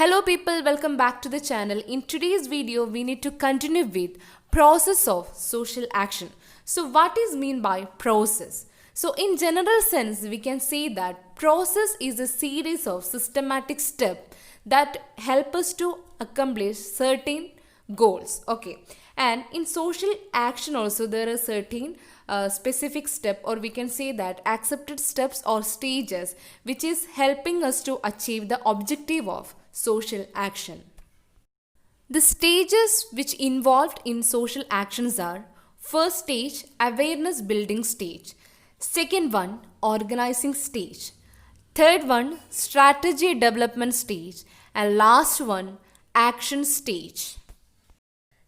Hello people, welcome back to the channel. In today's video, we need to continue with process of social action. So what is mean by process? So in general sense, we can say that process is a series of systematic steps that help us to accomplish certain goals. Okay. And in social action also there are certain specific step, or we can say that accepted steps or stages which is helping us to achieve the objective of social action. The stages which involved in social actions are: first stage, awareness building stage; second one, organizing stage; third one, strategy development stage; and last one, action stage.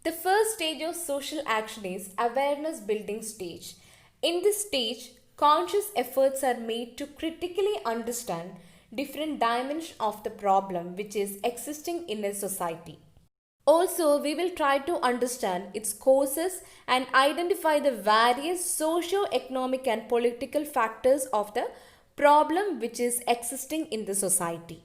The first stage of social action is awareness building stage. In this stage, conscious efforts are made to critically understand different dimensions of the problem which is existing in a society. Also, we will try to understand its causes and identify the various socio-economic and political factors of the problem which is existing in the society.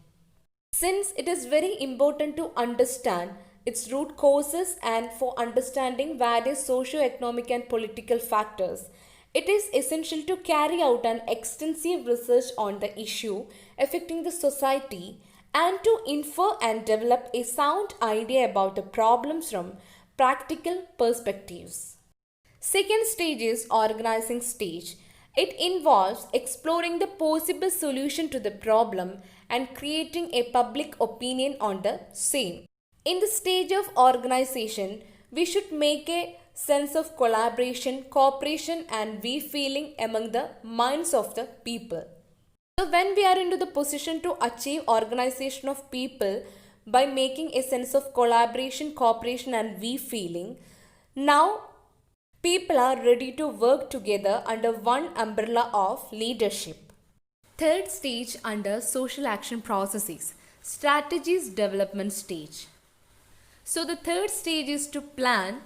Since it is very important to understand its root causes and for understanding various socio-economic and political factors, it is essential to carry out an extensive research on the issue affecting the society and to infer and develop a sound idea about the problems from practical perspectives. Second stage is organizing stage. It involves exploring the possible solution to the problem and creating a public opinion on the same. In the stage of organization, we should make a sense of collaboration, cooperation and we-feeling among the minds of the people. So when we are into the position to achieve organization of people by making a sense of collaboration, cooperation and we-feeling, now people are ready to work together under one umbrella of leadership. Third stage under social action processes, strategies development stage. So the third stage is to plan,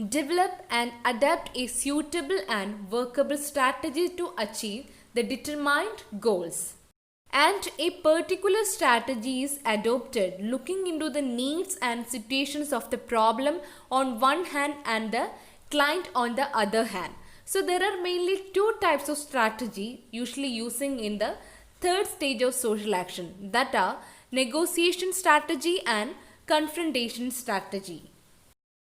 develop and adapt a suitable and workable strategy to achieve the determined goals. And a particular strategy is adopted looking into the needs and situations of the problem on one hand and the client on the other hand. So there are mainly two types of strategy usually using in the third stage of social action, that are negotiation strategy and confrontation strategy.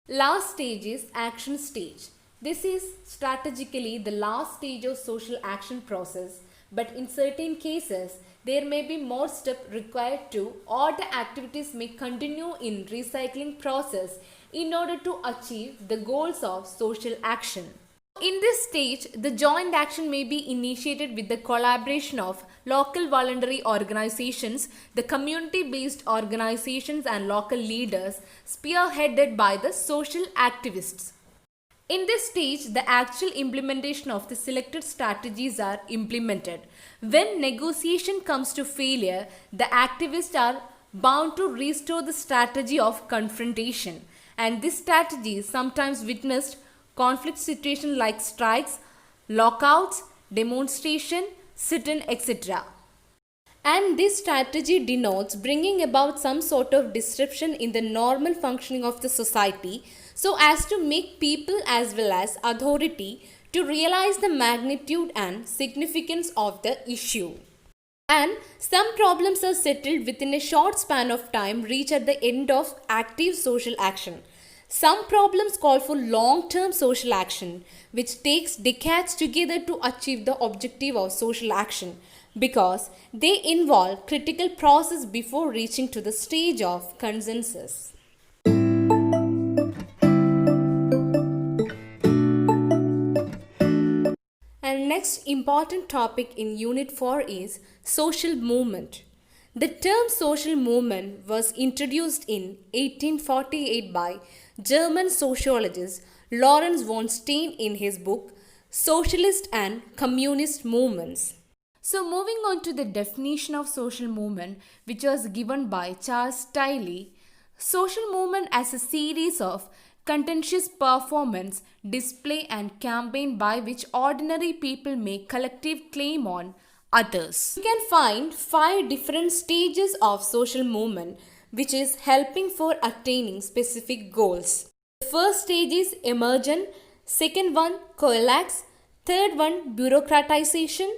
Last stage is action stage. This is strategically the last stage of social action process, but in certain cases there may be more steps required to, or the activities may continue in recycling process in order to achieve the goals of social action. In this stage, the joint action may be initiated with the collaboration of local voluntary organizations, the community-based organizations and local leaders, spearheaded by the social activists. In this stage, the actual implementation of the selected strategies are implemented. When negotiation comes to failure, the activists are bound to restore the strategy of confrontation, and this strategy is sometimes witnessed conflict situation like strikes, lockouts, demonstration, sit-in, etc. And this strategy denotes bringing about some sort of disruption in the normal functioning of the society so as to make people as well as authority to realize the magnitude and significance of the issue. And some problems are settled within a short span of time, reach at the end of active social action. Some problems call for long-term social action, which takes decades together to achieve the objective of social action because they involve critical process before reaching to the stage of consensus. And next important topic in Unit 4 is social movement. The term social movement was introduced in 1848 by German sociologist Lorenz von Stein in his book Socialist and Communist Movements. So moving on to the definition of social movement, which was given by Charles Tiley, social movement as a series of contentious performance, display and campaign by which ordinary people make collective claim on others. You can find 5 different stages of social movement which is helping for attaining specific goals. The first stage is emergent, second one coalesce, third one bureaucratization,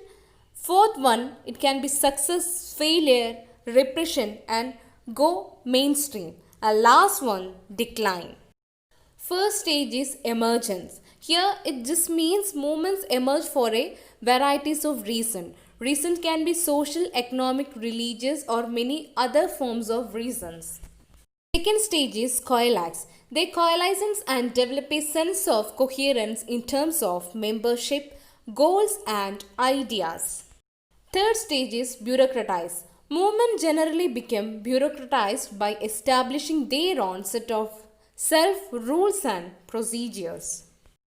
fourth one it can be success, failure, repression and go mainstream. And last one decline. First stage is emergence. Here it just means movements emerge for a varieties of reason. Reason can be social, economic, religious or many other forms of reasons. Second stage is coalesce. They coalesce and develop a sense of coherence in terms of membership, goals and ideas. Third stage is bureaucratize. Movement generally become bureaucratized by establishing their own set of self-rules and procedures.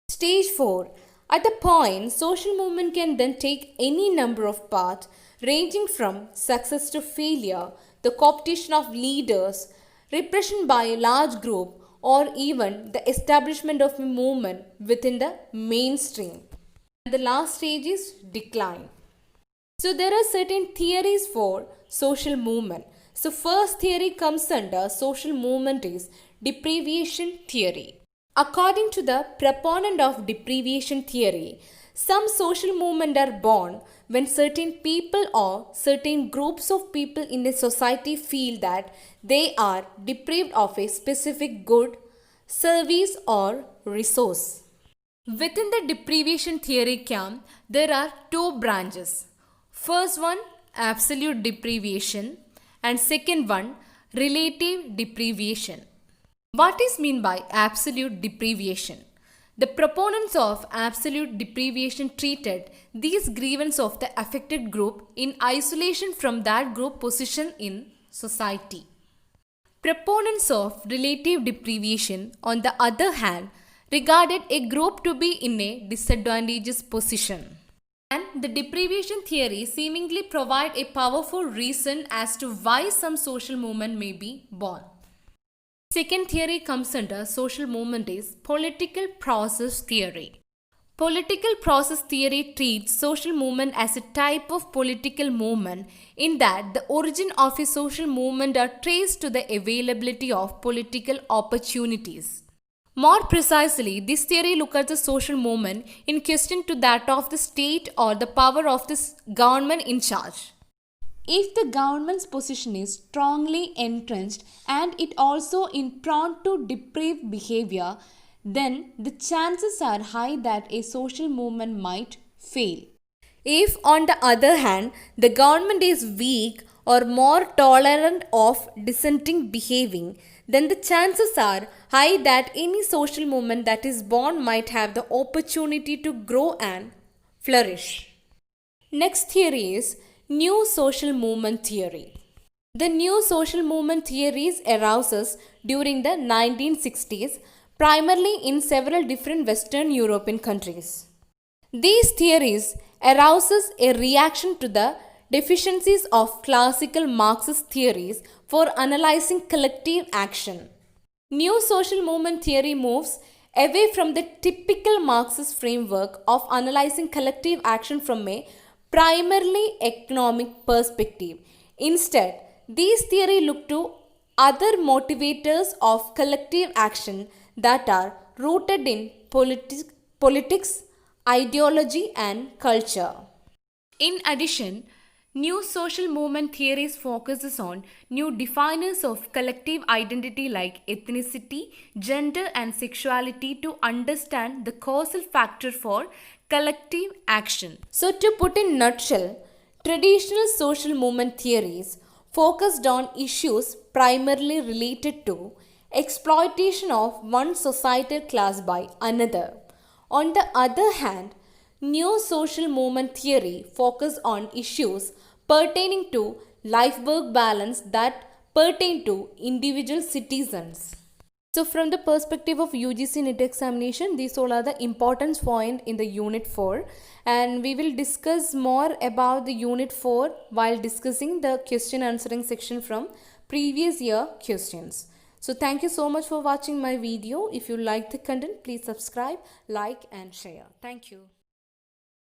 Stage 4. At the point, social movement can then take any number of paths ranging from success to failure, the cooptation of leaders, repression by a large group, or even the establishment of a movement within the mainstream. And the last stage is decline. So there are certain theories for social movement. So first theory comes under social movement is deprivation theory. According to the proponent of deprivation theory, some social movements are born when certain people or certain groups of people in a society feel that they are deprived of a specific good, service or resource. Within the deprivation theory camp, there are two branches. First one, absolute deprivation, and second one, relative deprivation. What is meant by absolute deprivation? The proponents of absolute deprivation treated these grievances of the affected group in isolation from that group position in society. Proponents of relative deprivation, on the other hand, regarded a group to be in a disadvantageous position. And the deprivation theory seemingly provide a powerful reason as to why some social movement may be born. Second theory comes under social movement is political process theory. Political process theory treats social movement as a type of political movement in that the origin of a social movement are traced to the availability of political opportunities. More precisely, this theory looks at the social movement in question to that of the state or the power of the government in charge. If the government's position is strongly entrenched and it also in prone to depraved behavior, then the chances are high that a social movement might fail. If, on the other hand, the government is weak or more tolerant of dissenting behaving, then the chances are high that any social movement that is born might have the opportunity to grow and flourish. Next theory is New Social Movement Theory. The New Social Movement theories arises during the 1960s, primarily in several different Western European countries. These theories arouses a reaction to the deficiencies of classical Marxist theories for analyzing collective action. New social movement theory moves away from the typical Marxist framework of analyzing collective action from a primarily economic perspective. Instead, these theories look to other motivators of collective action that are rooted in politics, ideology and culture. In addition, new social movement theories focuses on new definers of collective identity like ethnicity, gender and sexuality to understand the causal factor for collective action. So to put in nutshell, traditional social movement theories focused on issues primarily related to exploitation of one societal class by another. On the other hand, new social movement theory focus on issues pertaining to life-work balance that pertain to individual citizens. So from the perspective of UGC NET examination, these all are the important points in the Unit 4, and we will discuss more about the Unit 4 while discussing the question answering section from previous year questions. So thank you so much for watching my video. If you like the content, please subscribe, like and share. Thank you.